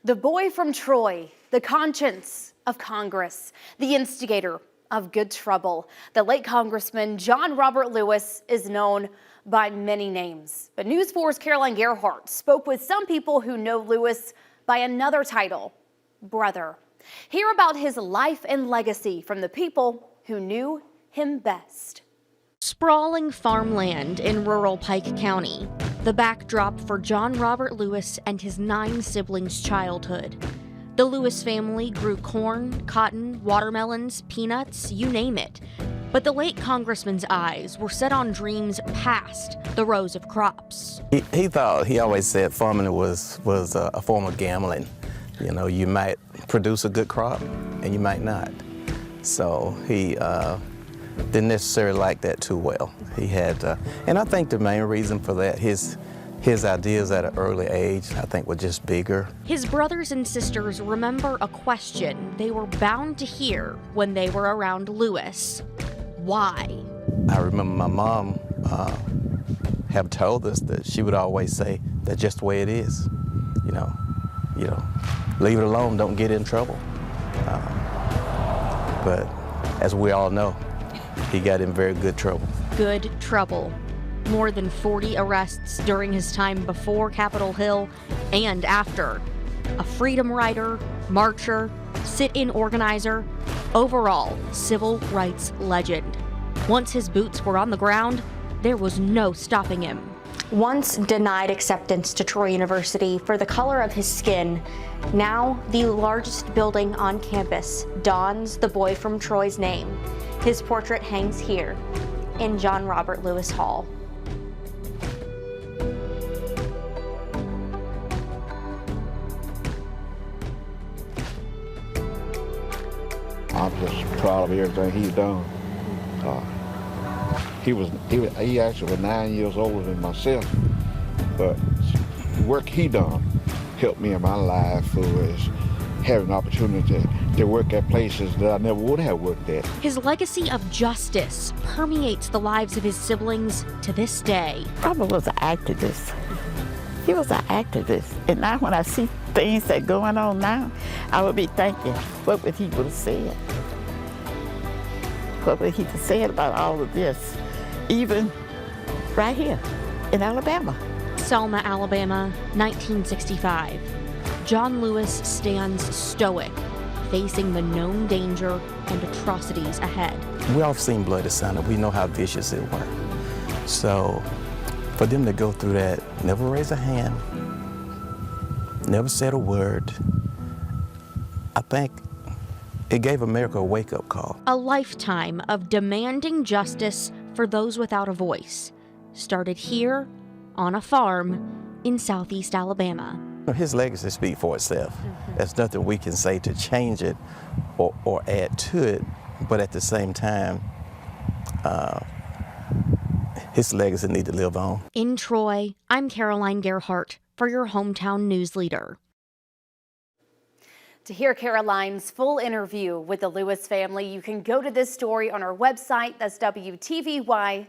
The boy from Troy, the conscience of Congress, the instigator of good trouble. The late Congressman John Robert Lewis is known by many names. But News 4's Caroline Gerhardt spoke with some people who know Lewis by another title, brother. Hear about his life and legacy from the people who knew him best. Sprawling farmland in rural Pike County, the backdrop for John Robert Lewis and his 9 siblings' childhood. The Lewis family grew corn, cotton, watermelons, peanuts, you name it. But the late congressman's eyes were set on dreams past the rows of crops. He always said farming was a form of gambling. You know, you might produce a good crop and you might not. So he didn't necessarily like that too well. He had, and I think the main reason for that, his ideas at an early age, I think, were just bigger. His brothers and sisters remember a question they were bound to hear when they were around Lewis. Why? I remember my mom have told us that she would always say, that's just the way it is. You know, leave it alone, don't get in trouble. But as we all know, he got in very good trouble. Good trouble. More than 40 arrests during his time before Capitol Hill and after. A freedom rider, marcher, sit-in organizer, overall civil rights legend. Once his boots were on the ground, there was no stopping him. Once denied acceptance to Troy University for the color of his skin, now the largest building on campus dons the boy from Troy's name. His portrait hangs here in John Robert Lewis Hall. I'm just proud of everything he's done. He actually was 9 years older than myself, but the work he done helped me in my life for having an opportunity to work at places that I never would have worked at. His legacy of justice permeates the lives of his siblings to this day. Robert was an activist. He was an activist. And now when I see things that are going on now, I would be thinking, what would he would have said? What would he have said about all of this? Even right here in Alabama. Selma, Alabama, 1965. John Lewis stands stoic, facing the known danger and atrocities ahead. We all seen Bloody Sunday. We know how vicious it were. So for them to go through that, never raise a hand, never said a word, I think it gave America a wake-up call. A lifetime of demanding justice for those without a voice started here on a farm in Southeast Alabama. His legacy speaks for itself. There's nothing we can say to change it or add to it, but at the same time, his legacy needs to live on. In Troy, I'm Caroline Gerhardt for your Hometown News Leader. To hear Caroline's full interview with the Lewis family, you can go to this story on our website. That's WTVY.com.